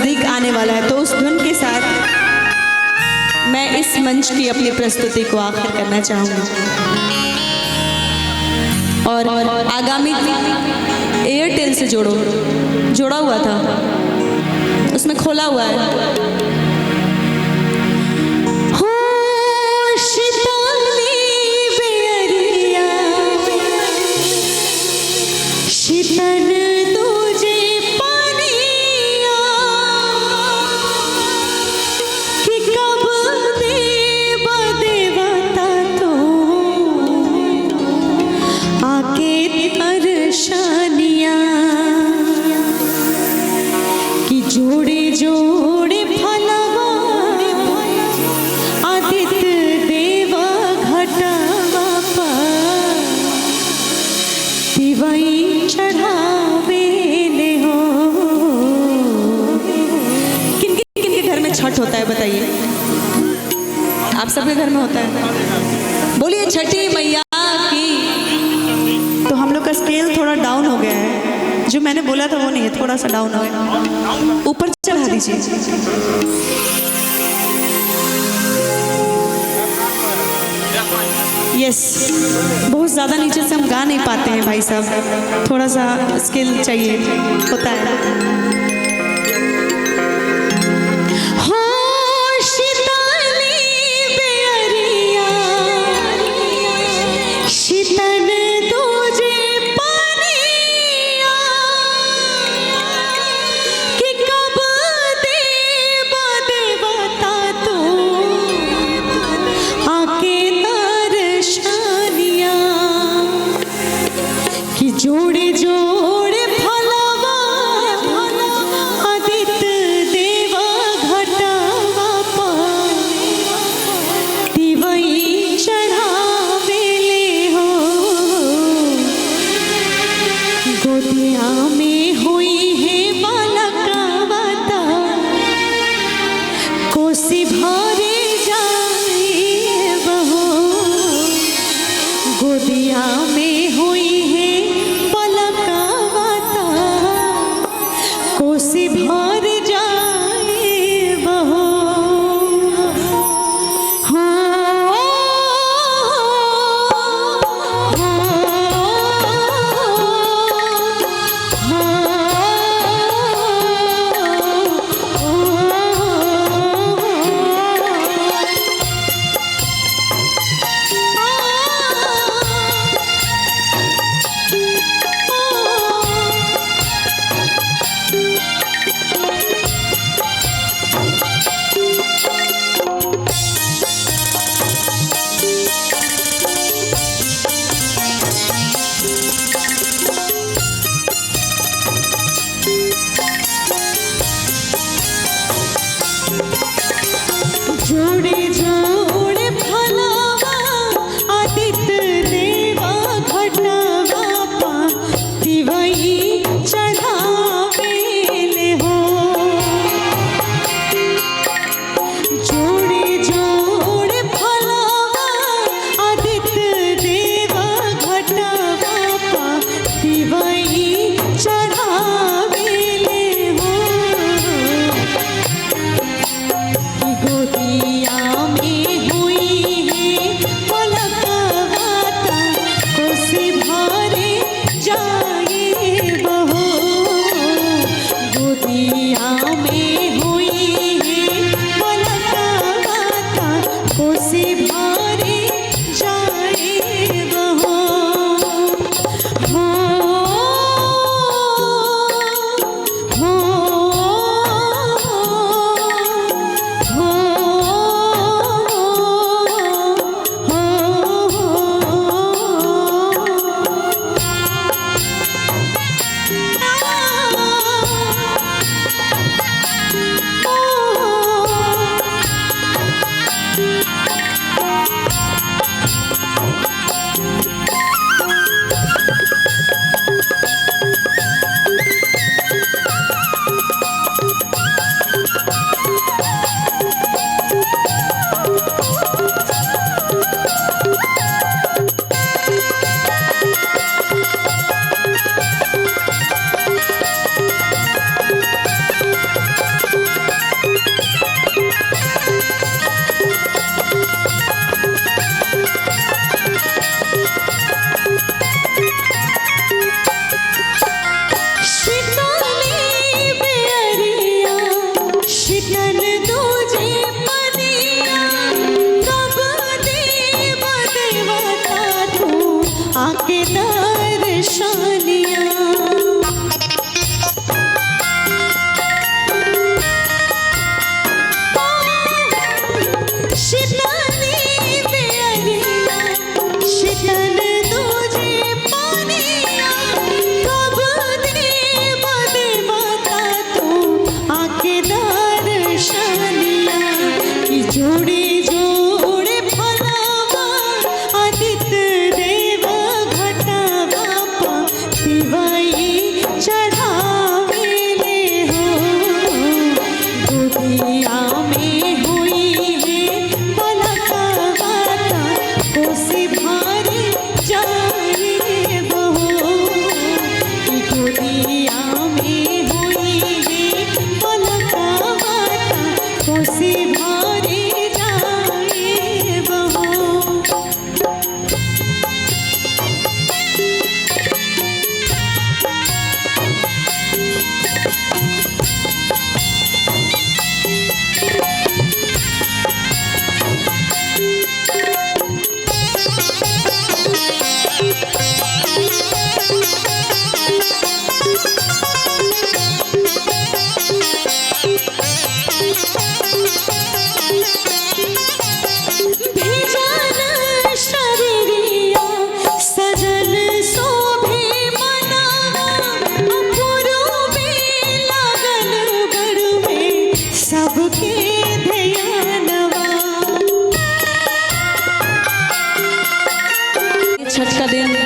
नजदीक आने वाला है, तो उस धुन के साथ मैं इस मंच की अपनी प्रस्तुति को आखिर करना चाहूंगी। और आगामी एयरटेल से जोड़ा हुआ था, उसमें खोला हुआ है। जोड़े जोड़े फलवा आदित्य देवा घटवा पर दिवाई चढ़ावे ले हो। किनके घर में छठ होता है बताइए? आप सबके घर में होता है? बोलिए छठी मैया की। तो हम लोग का स्केल थोड़ा डाउन हो गया है, जो मैंने बोला था वो नहीं है, थोड़ा सा डाउन हो गया। ऊपर चढ़ा दीजिए। यस, बहुत ज़्यादा नीचे से हम गा नहीं पाते हैं भाई साहब, थोड़ा सा स्किल चाहिए होता है। जोड़े जोड़े फलवा गोदिया में हुई है पलका वाता कोसी भारी जाए बहो कि गोदिया में हुई है पलका वाता कोसी भारी जाए बहो। भेजन शरीरिया सजन शोभे मनावा अपुरूपी लगन बड़ुए सबके ध्यानवा। छठ का दिन